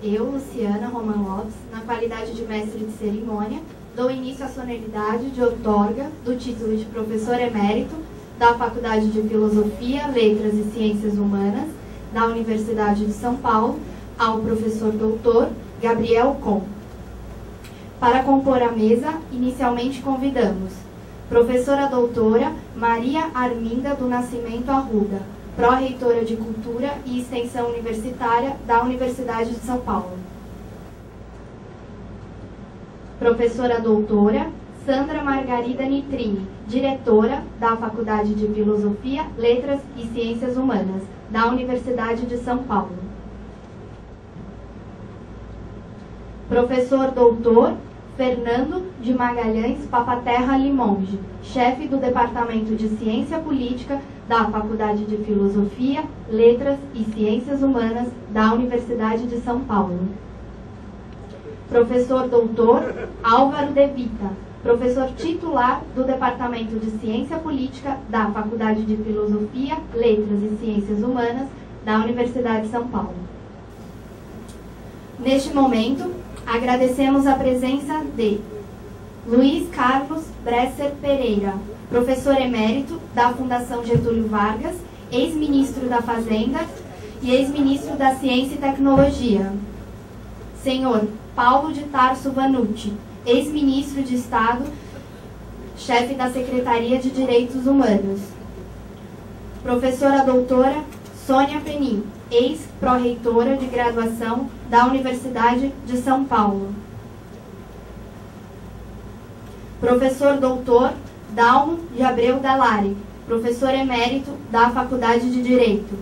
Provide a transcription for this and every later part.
eu, Luciana Roman Lopes, na qualidade de mestre de cerimônia, dou início à solenidade de outorga do título de professor emérito da Faculdade de Filosofia, Letras e Ciências Humanas da Universidade de São Paulo ao professor doutor Gabriel Com. Para compor a mesa, inicialmente convidamos professora doutora Maria Arminda do Nascimento Arruda, pró-reitora de Cultura e Extensão Universitária da Universidade de São Paulo. Professora doutora Sandra Margarida Nitrini, diretora da Faculdade de Filosofia, Letras e Ciências Humanas da Universidade de São Paulo. Professor doutor Fernando de Magalhães Papaterra Limonge, chefe do Departamento de Ciência Política da Faculdade de Filosofia, Letras e Ciências Humanas da Universidade de São Paulo. Professor doutor Álvaro De Vita, professor titular do Departamento de Ciência Política da Faculdade de Filosofia, Letras e Ciências Humanas da Universidade de São Paulo. Neste momento, agradecemos a presença de Luiz Carlos Bresser Pereira, professor emérito da Fundação Getúlio Vargas, ex-ministro da Fazenda e ex-ministro da Ciência e Tecnologia. Senhor Paulo de Tarso Vanucci, ex-ministro de Estado, chefe da Secretaria de Direitos Humanos. Professora doutora Sônia Penin, ex-pró-reitora de graduação da Universidade de São Paulo. Professor doutor Dalmo de Abreu Dalari, professor emérito da Faculdade de Direito.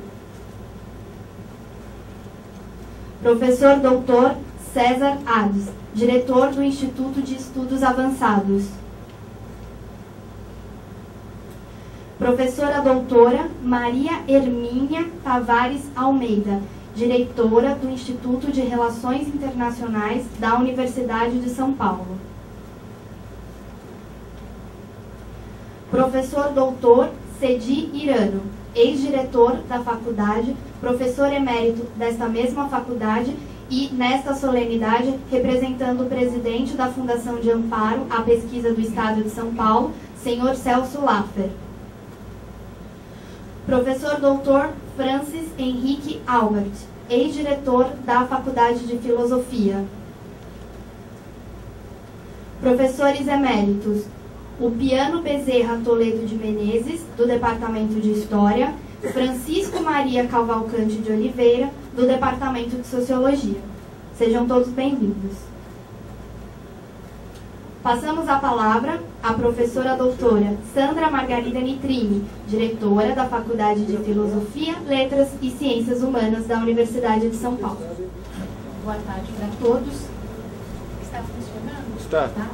Professor doutor César Ades, diretor do Instituto de Estudos Avançados. Professora doutora Maria Hermínia Tavares Almeida, diretora do Instituto de Relações Internacionais da Universidade de São Paulo. Professor doutor Cedi Irano, ex-diretor da faculdade, professor emérito desta mesma faculdade e, nesta solenidade, representando o presidente da Fundação de Amparo à Pesquisa do Estado de São Paulo, senhor Celso Laffer. Professor doutor Francis Henrique Albert, ex-diretor da Faculdade de Filosofia. Professores eméritos: o Piano Bezerra Toledo de Menezes, do Departamento de História, Francisco Maria Cavalcante de Oliveira, do Departamento de Sociologia. Sejam todos bem-vindos. Passamos a palavra à professora doutora Sandra Margarida Nitrini, diretora da Faculdade de Filosofia, Letras e Ciências Humanas da Universidade de São Paulo. Boa tarde para todos. Está funcionando? Está. Tá?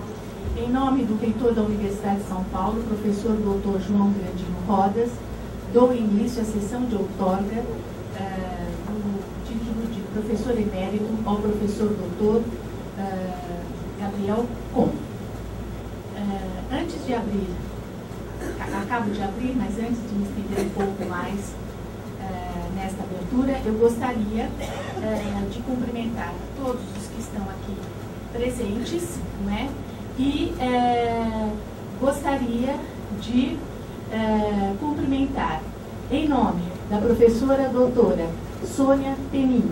Em nome do reitor da Universidade de São Paulo, professor doutor João Grandino Rodas, dou início à sessão de outorga do título de professor emérito ao professor doutor Gabriel Com. Antes de abrir, acabo de abrir, mas antes de me estender um pouco mais nesta abertura, eu gostaria de cumprimentar todos os que estão aqui presentes, né? E gostaria de cumprimentar, em nome da professora doutora Sônia Penin,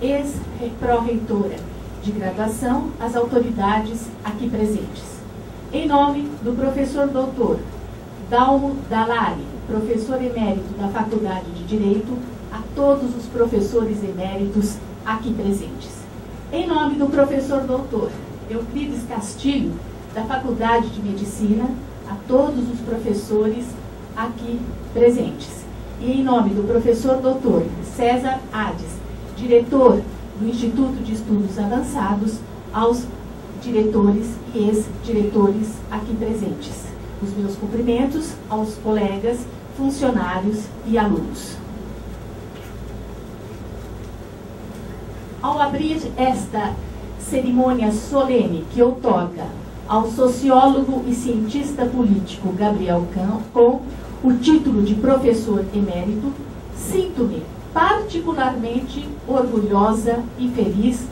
ex-pró-reitora de graduação, as autoridades aqui presentes. Em nome do professor doutor Dalmo Dalari, professor emérito da Faculdade de Direito, a todos os professores eméritos aqui presentes. Em nome do professor doutor Euclides Castilho, da Faculdade de Medicina, a todos os professores aqui presentes. E em nome do professor doutor César Ades, diretor do Instituto de Estudos Avançados, aos diretores e ex-diretores aqui presentes. Os meus cumprimentos aos colegas, funcionários e alunos. Ao abrir esta cerimônia solene que outorga ao sociólogo e cientista político Gabriel Com o título de professor emérito, sinto-me particularmente orgulhosa e feliz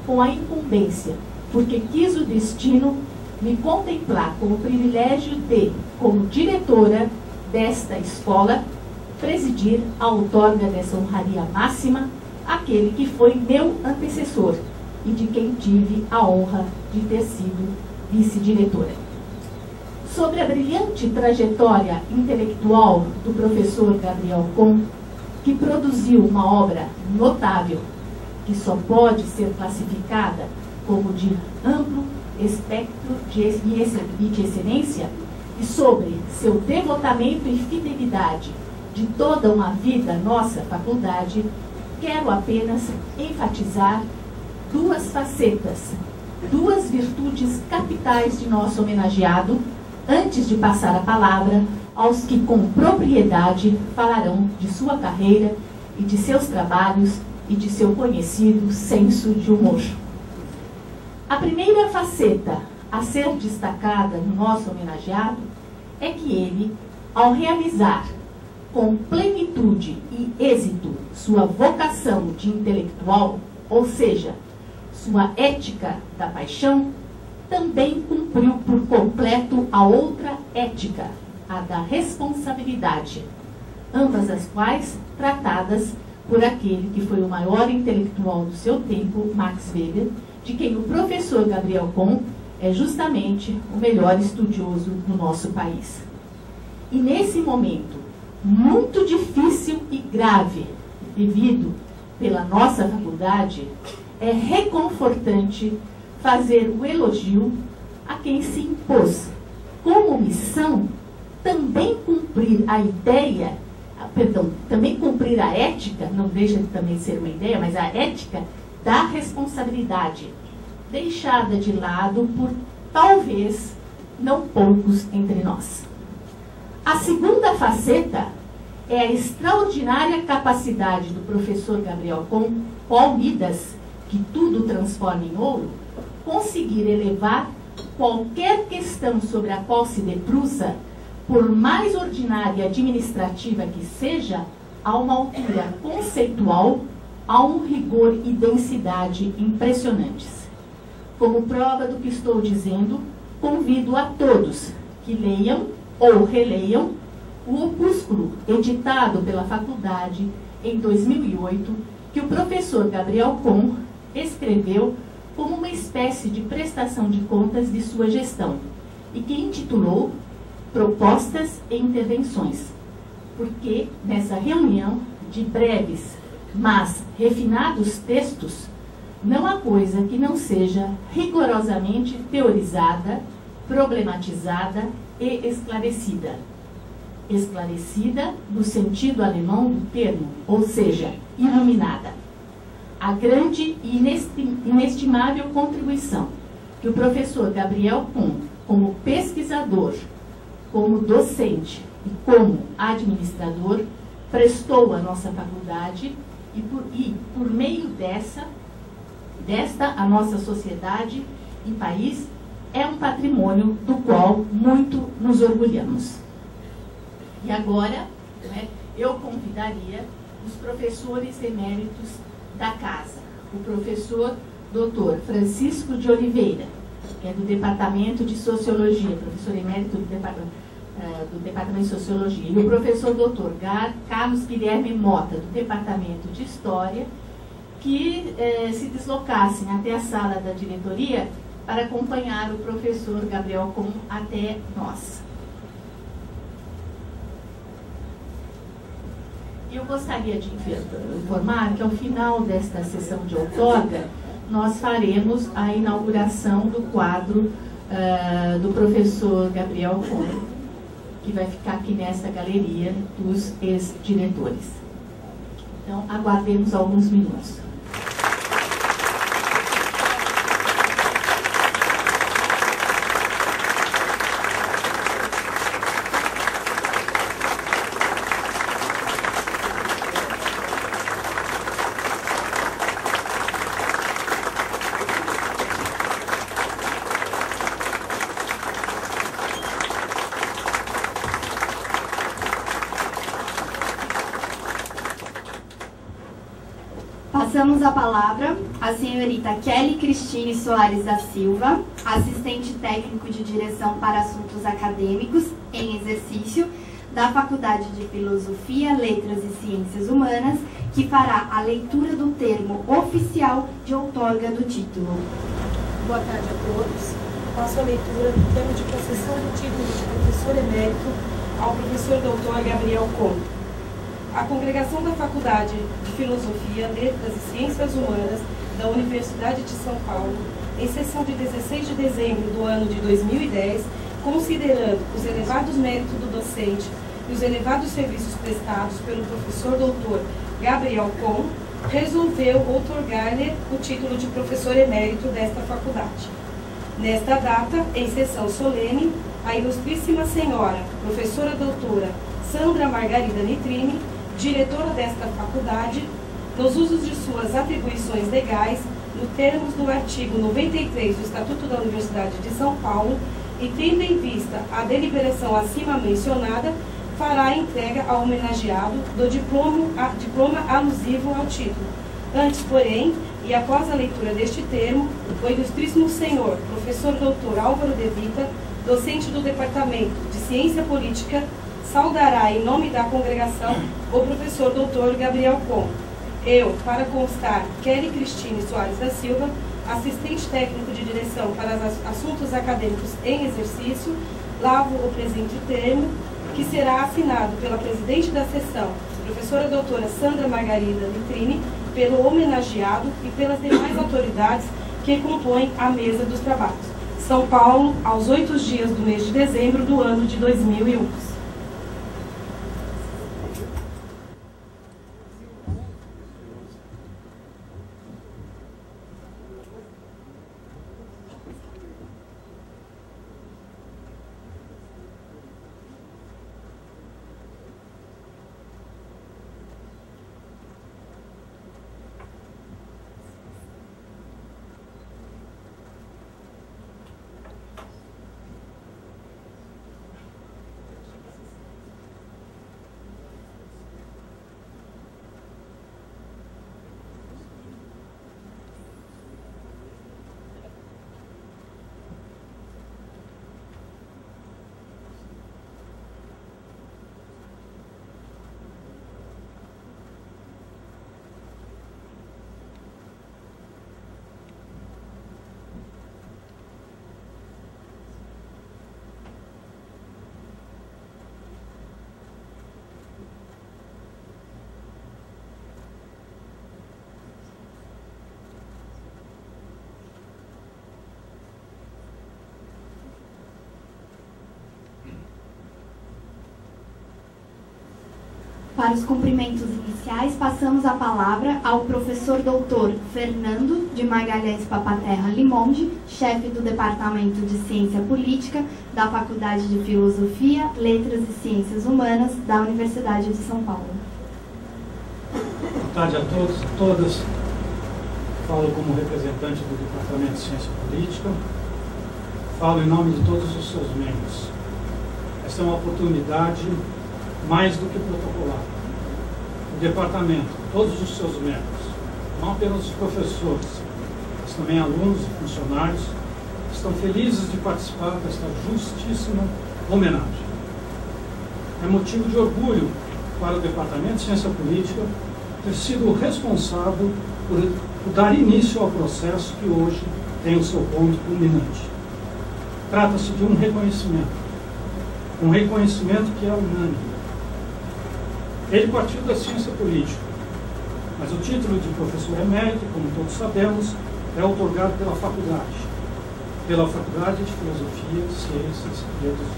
com a incumbência, porque quis o destino me contemplar com o privilégio de, como diretora desta escola, presidir a outorga dessa honraria máxima àquele que foi meu antecessor e de quem tive a honra de ter sido vice-diretora. Sobre a brilhante trajetória intelectual do professor Gabriel Kohn, que produziu uma obra notável, que só pode ser classificada como de amplo espectro e de excelência, e sobre seu devotamento e fidelidade de toda uma vida à nossa faculdade, quero apenas enfatizar duas facetas, duas virtudes capitais de nosso homenageado, antes de passar a palavra aos que com propriedade falarão de sua carreira e de seus trabalhos e de seu conhecido senso de humor. A primeira faceta a ser destacada no nosso homenageado é que ele, ao realizar com plenitude e êxito sua vocação de intelectual, ou seja, sua ética da paixão, também cumpriu por completo a outra ética, a da responsabilidade, ambas as quais tratadas por aquele que foi o maior intelectual do seu tempo, Max Weber, de quem o professor Gabriel Kohn é justamente o melhor estudioso do nosso país. E nesse momento muito difícil e grave vivido pela nossa faculdade, é reconfortante fazer o elogio a quem se impôs como missão também cumprir a ideia, também cumprir a ética, não deixa de também ser uma ideia, mas a ética da responsabilidade, deixada de lado por talvez não poucos entre nós. A segunda faceta é a extraordinária capacidade do professor Gabriel Kohn, qual Midas, que tudo transforma em ouro, conseguir elevar qualquer questão sobre a qual se debruça, por mais ordinária e administrativa que seja, a uma altura conceitual, a um rigor e densidade impressionantes. Como prova do que estou dizendo, convido a todos que leiam ou releiam o opúsculo editado pela faculdade em 2008, que o professor Gabriel Kohn escreveu como uma espécie de prestação de contas de sua gestão e que intitulou Propostas e Intervenções, porque nessa reunião de breves, mas refinados textos, não há coisa que não seja rigorosamente teorizada, problematizada e esclarecida. Esclarecida no sentido alemão do termo, ou seja, iluminada. A grande e inestimável contribuição que o professor Gabriel Kohn, como pesquisador, como docente e como administrador, prestou à nossa faculdade e por meio desta, a nossa sociedade e país, é um patrimônio do qual muito nos orgulhamos. E agora, eu convidaria os professores eméritos da casa, o professor Dr. Francisco de Oliveira, que é do Departamento de Sociologia, professor emérito do Departamento de Sociologia, e o professor Dr. Carlos Guilherme Mota, do Departamento de História, que se deslocassem até a sala da diretoria para acompanhar o professor Gabriel Kohn até nós. Eu gostaria de informar que ao final desta sessão de outorga, nós faremos a inauguração do quadro do professor Gabriel Kohn, que vai ficar aqui nesta galeria dos ex-diretores. Então, aguardemos alguns minutos. Passamos a palavra à senhorita Kelly Cristine Soares da Silva, assistente técnico de direção para assuntos acadêmicos em exercício da Faculdade de Filosofia, Letras e Ciências Humanas, que fará a leitura do termo oficial de outorga do título. Boa tarde a todos. Faço a leitura do termo de concessão do título de professor emérito ao professor doutor Gabriel Conte. A congregação da Faculdade de Filosofia, Letras e Ciências Humanas da Universidade de São Paulo, em sessão de 16 de dezembro do ano de 2010, considerando os elevados méritos do docente e os elevados serviços prestados pelo professor doutor Gabriel Con, resolveu outorgar-lhe o título de professor emérito desta faculdade. Nesta data, em sessão solene, a ilustríssima senhora, professora doutora Sandra Margarida Nitrini, diretora desta faculdade, nos usos de suas atribuições legais, no termos do artigo 93 do Estatuto da Universidade de São Paulo, e tendo em vista a deliberação acima mencionada, fará a entrega ao homenageado do diploma alusivo ao título. Antes, porém, e após a leitura deste termo, o ilustríssimo senhor, professor doutor Álvaro de Vita, docente do Departamento de Ciência Política, saudará em nome da congregação o professor doutor Gabriel Con. Eu, para constar, Kelly Cristine Soares da Silva, assistente técnico de direção para assuntos acadêmicos em exercício, lavo o presente termo, que será assinado pela presidente da sessão, professora doutora Sandra Margarida Nitrini, pelo homenageado e pelas demais autoridades que compõem a mesa dos trabalhos. São Paulo, aos 8 dias do mês de dezembro do ano de 2001. Para os cumprimentos iniciais, passamos a palavra ao professor doutor Fernando de Magalhães Papaterra Limonde, chefe do Departamento de Ciência Política da Faculdade de Filosofia, Letras e Ciências Humanas da Universidade de São Paulo. Boa tarde a todos e todas. Falo como representante do Departamento de Ciência Política. Falo em nome de todos os seus membros. Esta é uma oportunidade mais do que protocolar. O departamento, todos os seus membros, não apenas os professores, mas também alunos e funcionários, estão felizes de participar desta justíssima homenagem. É motivo de orgulho para o Departamento de Ciência Política ter sido responsável por dar início ao processo que hoje tem o seu ponto culminante. Trata-se de um reconhecimento que é unânime. Ele partiu da ciência política, mas o título de professor emérito, como todos sabemos, é outorgado pela Faculdade de Filosofia, Ciências e Letras.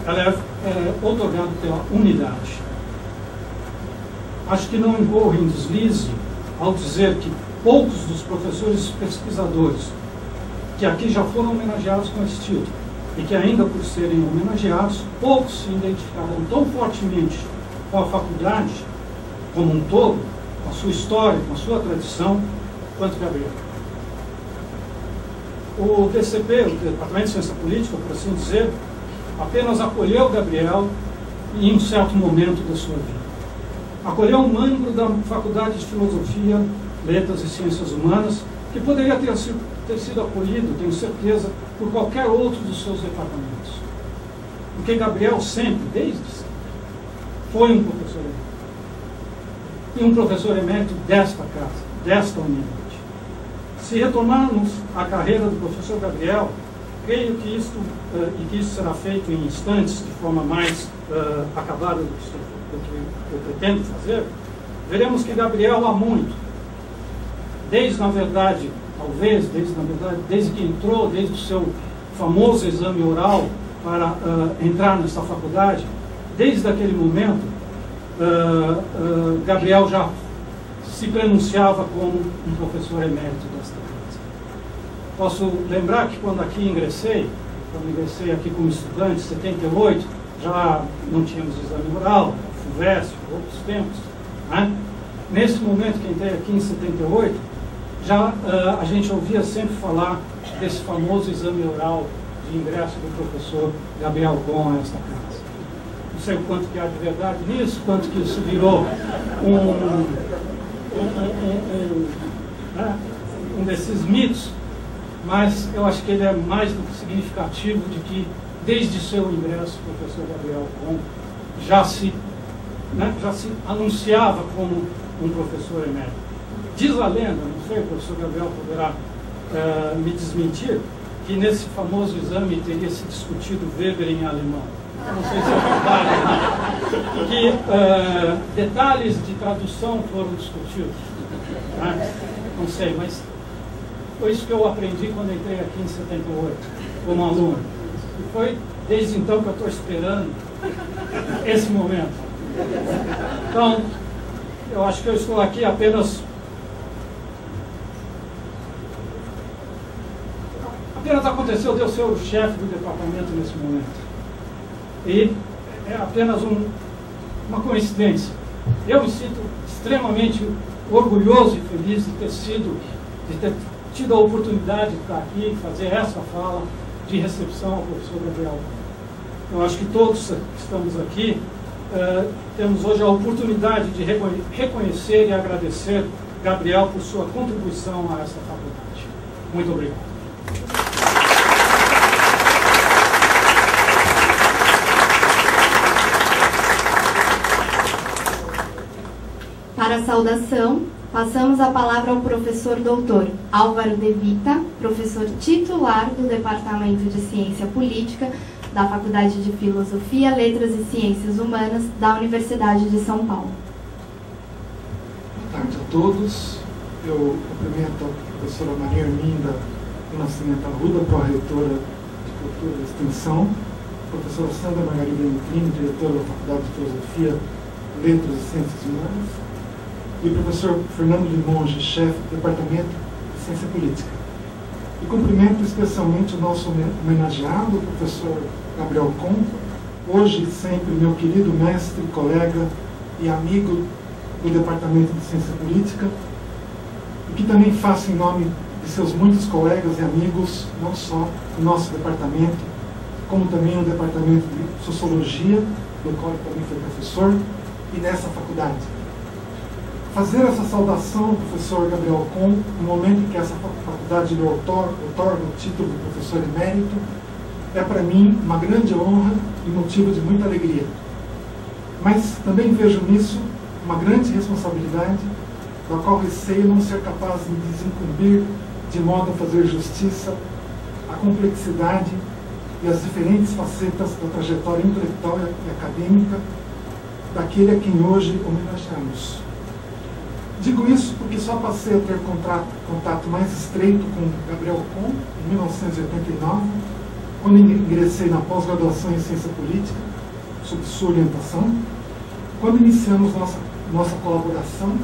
Ela é outorgada pela unidade. Acho que não incorro em deslize ao dizer que poucos dos professores pesquisadores que aqui já foram homenageados com esse título e que ainda por serem homenageados, poucos se identificaram tão fortemente com a faculdade como um todo, com a sua história, com a sua tradição, quanto Gabriel. O DCP, o Departamento de Ciência Política, por assim dizer, apenas acolheu Gabriel em um certo momento da sua vida. acolheu um membro da Faculdade de Filosofia, Letras e Ciências Humanas, que poderia ter sido acolhido, tenho certeza, por qualquer outro dos seus departamentos. Porque Gabriel sempre, desde sempre, foi um professor emérito. E um professor emérito desta casa, desta unidade. Se retomarmos a carreira do professor Gabriel, creio que isso será feito em instantes, de forma mais acabada do que eu pretendo fazer, veremos que Gabriel há muito, desde que entrou, desde o seu famoso exame oral para entrar nessa faculdade, desde aquele momento, Gabriel já se pronunciava como um professor emérito desta casa. Posso lembrar que quando ingressei aqui como estudante, em 78, já não tínhamos exame oral, FUVEST, outros tempos, né? Nesse momento que entrei aqui em 78, já a gente ouvia sempre falar desse famoso exame oral de ingresso do professor Gabriel Gon a esta casa. Não sei o quanto que há de verdade nisso, quanto que isso virou um desses mitos, mas eu acho que ele é mais do que significativo de que, desde seu ingresso, o professor Gabriel Gon já se anunciava como um professor emérito. Diz a lenda, não sei, o professor Gabriel poderá me desmentir, que nesse famoso exame teria se discutido Weber em alemão. Eu não sei se é verdade, que detalhes de tradução foram discutidos. Né? Não sei, mas foi isso que eu aprendi quando entrei aqui em 78, como aluno. E foi desde então que eu estou esperando esse momento. Então, eu acho que eu estou aqui apenas aconteceu de eu ser o chefe do departamento nesse momento. E é apenas uma coincidência. Eu me sinto extremamente orgulhoso e feliz de ter tido a oportunidade de estar aqui e fazer essa fala de recepção ao professor Gabriel. Eu acho que todos que estamos aqui temos hoje a oportunidade de reconhecer e agradecer Gabriel por sua contribuição a essa faculdade. Muito obrigado. Para a saudação, passamos a palavra ao professor doutor Álvaro De Vita, professor titular do Departamento de Ciência Política da Faculdade de Filosofia, Letras e Ciências Humanas da Universidade de São Paulo. Boa tarde a todos. Eu cumprimento a professora Maria Arminda do Nascimento Arruda, pró-reitora de Cultura e Extensão, a professora Sandra Margarida Nitrini, diretora da Faculdade de Filosofia, Letras e Ciências Humanas, e o professor Fernando Limonge, chefe do Departamento de Ciência Política. E cumprimento especialmente o nosso homenageado, o professor Gabriel Gon, hoje e sempre meu querido mestre, colega e amigo do Departamento de Ciência Política, e que também faço em nome de seus muitos colegas e amigos, não só no nosso departamento, como também no Departamento de Sociologia, do qual também foi professor, e nessa faculdade. Fazer essa saudação ao professor Gabriel Gon, no momento em que essa faculdade lhe outorga o título de professor emérito, é para mim uma grande honra e motivo de muita alegria. Mas também vejo nisso uma grande responsabilidade, da qual receio não ser capaz de desincumbir de modo a fazer justiça à complexidade e às diferentes facetas da trajetória intelectual e acadêmica daquele a quem hoje homenageamos. Digo isso porque só passei a ter contato mais estreito com Gabriel Gon em 1989, quando ingressei na pós-graduação em Ciência Política, sob sua orientação, quando iniciamos nossa colaboração,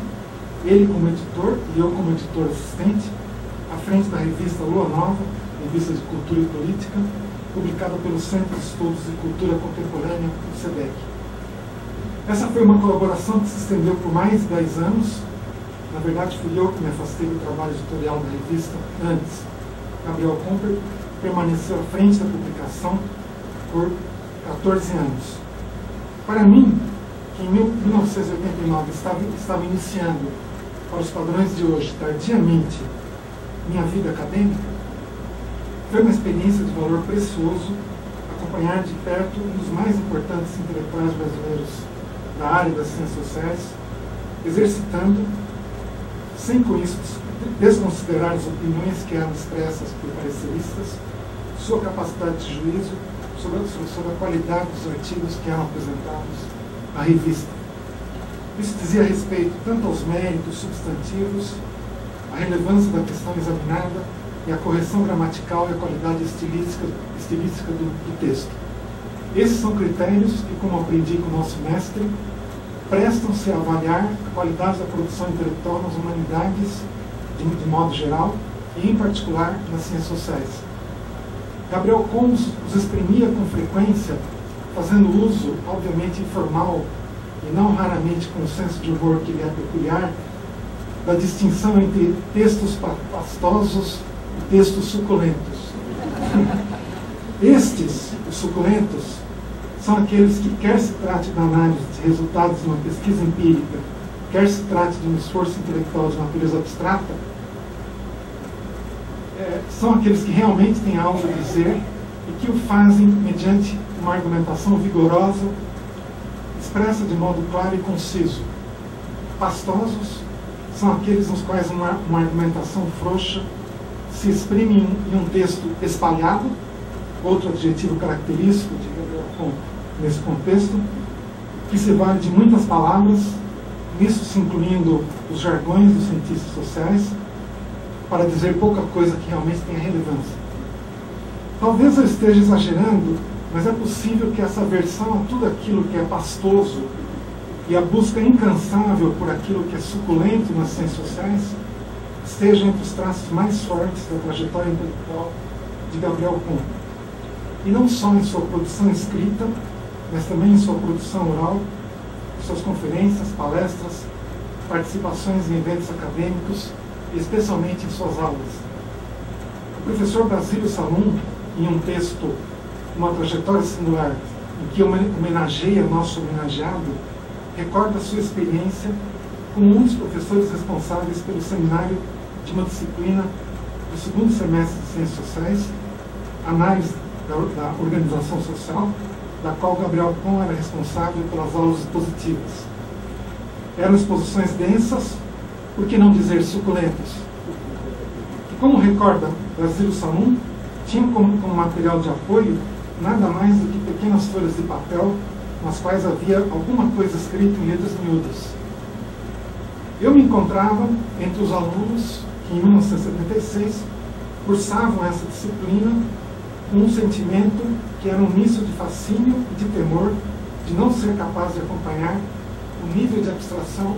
ele como editor e eu como editor assistente, à frente da revista Lua Nova, revista de cultura e política, publicada pelo Centro de Estudos de Cultura Contemporânea, do SEDEC. Essa foi uma colaboração que se estendeu por mais de 10 anos. Na verdade, fui eu que me afastei do trabalho editorial da revista antes. Gabriel Gon permaneceu à frente da publicação por 14 anos. Para mim, que em 1989 estava iniciando, para os padrões de hoje, tardiamente, minha vida acadêmica, foi uma experiência de valor precioso acompanhar de perto um dos mais importantes intelectuais brasileiros da área das ciências sociais, exercitando, sem com isso desconsiderar as opiniões que eram expressas por pareceristas, sua capacidade de juízo sobre a qualidade dos artigos que eram apresentados à revista. Isso dizia respeito tanto aos méritos substantivos, à relevância da questão examinada e à correção gramatical e à qualidade estilística do texto. Esses são critérios que, como aprendi com o nosso mestre, prestam-se a avaliar a qualidade da produção intelectual nas humanidades, de modo geral, e em particular nas ciências sociais. Gabriel Kuhn os exprimia com frequência, fazendo uso, obviamente informal, e não raramente com o senso de humor que lhe é peculiar, da distinção entre textos pastosos e textos suculentos. Estes, os suculentos, são aqueles que, quer se trate da análise de resultados de uma pesquisa empírica, quer se trate de um esforço intelectual de natureza abstrata, são aqueles que realmente têm algo a dizer e que o fazem mediante uma argumentação vigorosa, expressa de modo claro e conciso. Pastosos são aqueles nos quais uma argumentação frouxa se exprime em um texto espalhado, outro adjetivo característico de Gabriel Kuhn nesse contexto, que se vale de muitas palavras, nisso se incluindo os jargões dos cientistas sociais, para dizer pouca coisa que realmente tenha relevância. Talvez eu esteja exagerando, mas é possível que essa aversão a tudo aquilo que é pastoso e a busca incansável por aquilo que é suculento nas ciências sociais esteja entre os traços mais fortes da trajetória intelectual de Gabriel Kuhn. E não só em sua produção escrita, mas também em sua produção oral, suas conferências, palestras, participações em eventos acadêmicos e especialmente em suas aulas. O professor Basílio Salum, em um texto, Uma Trajetória Singular, em que homenageia nosso homenageado, recorda sua experiência como um dos professores responsáveis pelo seminário de uma disciplina do segundo semestre de Ciências Sociais, Análise da Organização Social, da qual Gabriel Kuhn era responsável pelas aulas expositivas. Eram exposições densas, por que não dizer suculentas? E como recorda Basílio Salum, tinham como material de apoio nada mais do que pequenas folhas de papel nas quais havia alguma coisa escrita em letras miúdas. Eu me encontrava entre os alunos que, em 1976, cursavam essa disciplina com um sentimento que era um misto de fascínio e de temor de não ser capaz de acompanhar o nível de abstração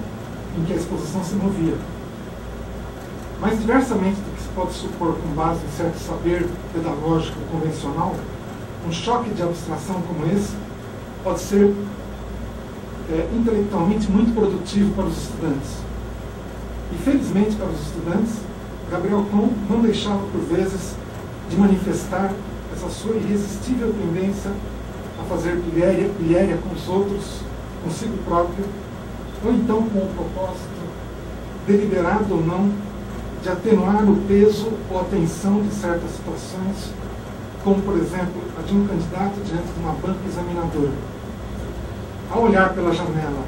em que a exposição se movia. Mas, diversamente do que se pode supor com base em certo saber pedagógico convencional, um choque de abstração como esse pode ser intelectualmente muito produtivo para os estudantes. E, felizmente para os estudantes, Gabriel Kuhn não deixava, por vezes, de manifestar essa sua irresistível tendência a fazer pilhéria com os outros, consigo próprio, ou então com o propósito, deliberado ou não, de atenuar o peso ou a tensão de certas situações, como, por exemplo, a de um candidato diante de uma banca examinadora. Ao olhar pela janela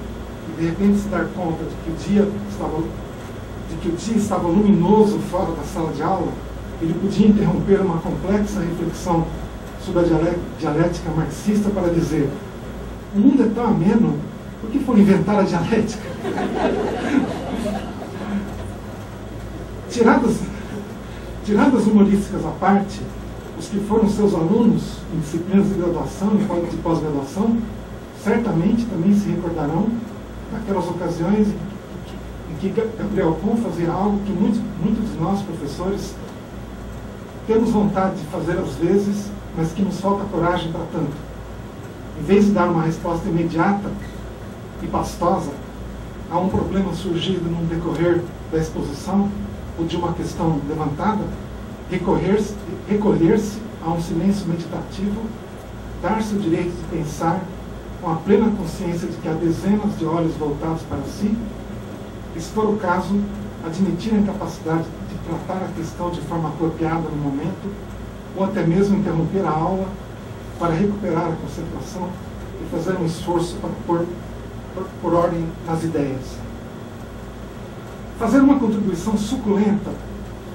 e, de repente, se dar conta de que o dia estava luminoso fora da sala de aula, ele podia interromper uma complexa reflexão sobre a dialética marxista para dizer: o mundo é tão ameno, por que foram inventar a dialética? Tiradas humorísticas à parte, os que foram seus alunos em disciplinas de graduação e de pós-graduação certamente também se recordarão daquelas ocasiões em que Gabriel Kuhn fazia algo que muitos de nós, professores, temos vontade de fazer às vezes, mas que nos falta coragem para tanto. Em vez de dar uma resposta imediata e pastosa a um problema surgido no decorrer da exposição ou de uma questão levantada, recolher-se a um silêncio meditativo, dar-se o direito de pensar com a plena consciência de que há dezenas de olhos voltados para si, e, se for o caso, admitir a incapacidade de tratar a questão de forma apropriada no momento, ou até mesmo interromper a aula para recuperar a concentração e fazer um esforço para pôr ordem nas ideias. Fazer uma contribuição suculenta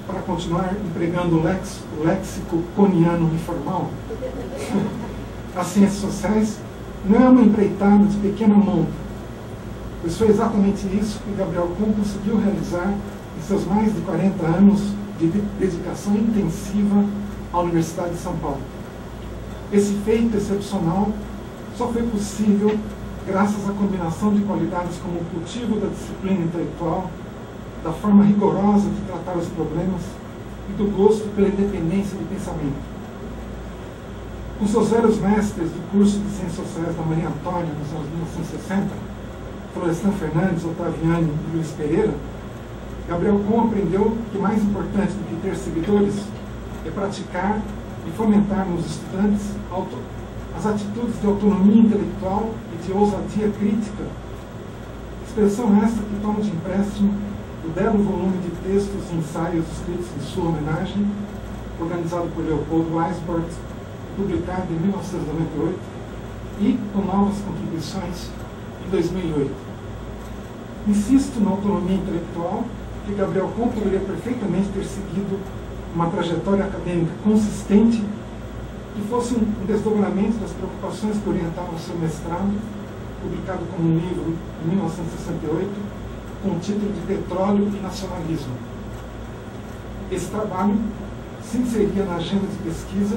para continuar empregando o léxico coniano informal as ciências sociais não é uma empreitada de pequena monta, pois foi exatamente isso que Gabriel Kuhn conseguiu realizar em seus mais de 40 anos de dedicação intensiva à Universidade de São Paulo. Esse feito excepcional só foi possível graças à combinação de qualidades como o cultivo da disciplina intelectual, da forma rigorosa de tratar os problemas e do gosto pela independência de pensamento. Com seus velhos mestres do curso de Ciências Sociais da Maria Antônia, nos anos 1960, Florestan Fernandes, Ottaviani e Luiz Pereira, Gabriel Kuhn aprendeu que mais importante do que ter seguidores é praticar e fomentar nos estudantes as atitudes de autonomia intelectual e de ousadia crítica, expressão esta que toma de empréstimo o belo volume de textos e ensaios escritos em sua homenagem, organizado por Leopoldo Weisbord, publicado em 1998 e com novas contribuições em 2008. Insisto na autonomia intelectual, que Gabriel Kuhn poderia perfeitamente ter seguido uma trajetória acadêmica consistente que fosse um desdobramento das preocupações que orientavam o seu mestrado, publicado como um livro em 1968, com o título de Petróleo e Nacionalismo. Esse trabalho se inseria na agenda de pesquisa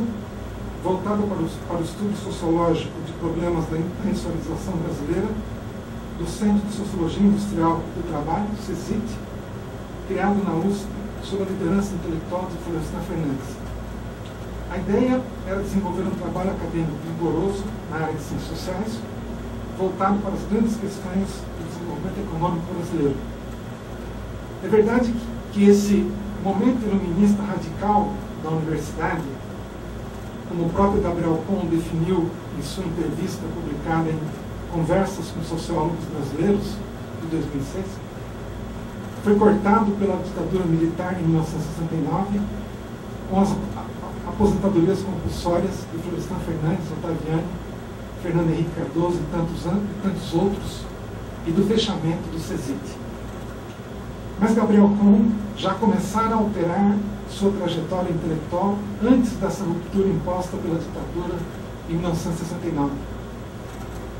voltada para o estudo sociológico de problemas da industrialização brasileira do Centro de Sociologia Industrial do Trabalho, CESIT, criado na USP sob a liderança intelectual de Florestan Fernandes. A ideia era desenvolver um trabalho acadêmico rigoroso na área de ciências sociais, voltado para as grandes questões do desenvolvimento econômico brasileiro. É verdade que esse momento iluminista radical da universidade, como o próprio Gabriel Kuhn definiu em sua entrevista publicada em Conversas com Sociólogos Brasileiros, de 2006, foi cortado pela ditadura militar em 1969, com as aposentadorias compulsórias de Florestan Fernandes, Ottaviani, Fernando Henrique Cardoso e tantos outros, e do fechamento do CESIT. Mas Gabriel Kuhn já começara a alterar sua trajetória intelectual antes dessa ruptura imposta pela ditadura em 1969.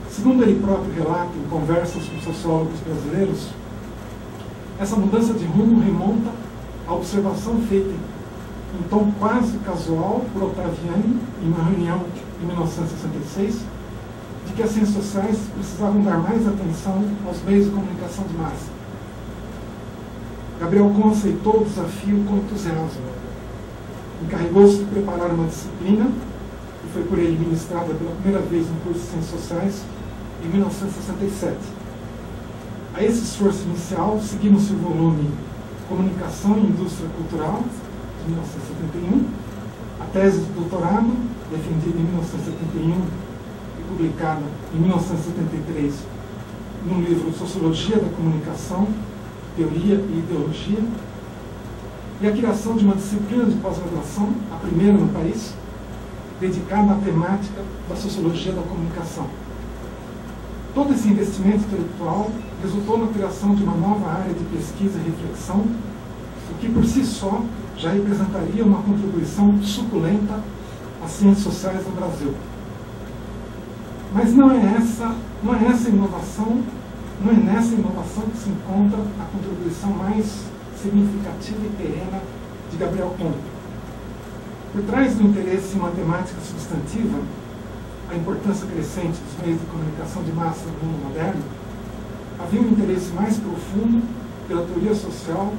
Segundo ele próprio relata em Conversas com Sociólogos Brasileiros, essa mudança de rumo remonta à observação feita em tom quase casual por Ottaviani em uma reunião em 1966, de que as ciências sociais precisavam dar mais atenção aos meios de comunicação de massa. Gabriel Kuhn aceitou o desafio com entusiasmo. Encarregou-se de preparar uma disciplina, que foi por ele ministrada pela primeira vez no curso de Ciências Sociais, em 1967. A esse esforço inicial, seguimos-se o volume Comunicação e Indústria Cultural, de 1971, a tese de doutorado, defendida em 1971 e publicada em 1973, no livro Sociologia da Comunicação, Teoria e Ideologia, e a criação de uma disciplina de pós-graduação, a primeira no país, dedicada à temática da Sociologia da Comunicação. Todo esse investimento intelectual resultou na criação de uma nova área de pesquisa e reflexão, o que por si só já representaria uma contribuição suculenta às ciências sociais no Brasil. Mas não é nessa inovação que se encontra a contribuição mais significativa e perene de Gabriel Kuhn. Por trás do interesse em matemática substantiva, a importância crescente dos meios de comunicação de massa no mundo moderno, havia um interesse mais profundo pela teoria social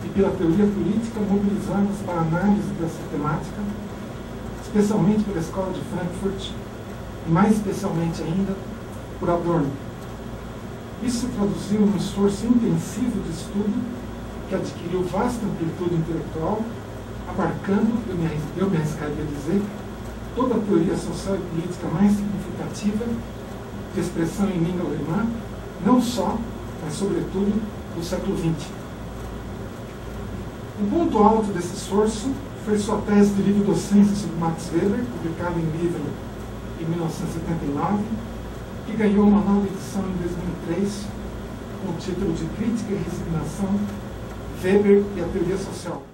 e pela teoria política mobilizadas para a análise dessa temática, especialmente pela Escola de Frankfurt e mais especialmente ainda por Adorno. Isso se traduziu num esforço intensivo de estudo que adquiriu vasta amplitude intelectual, abarcando, eu me arriscaria a dizer, toda a teoria social e política mais significativa de expressão em língua alemã, não só, mas sobretudo, do século XX. O ponto alto desse esforço foi sua tese de livre-docência sobre Max Weber, publicada em livro em 1979, que ganhou uma nova edição em 2003, com o título de Crítica e Resignação, Weber e a Teoria Social.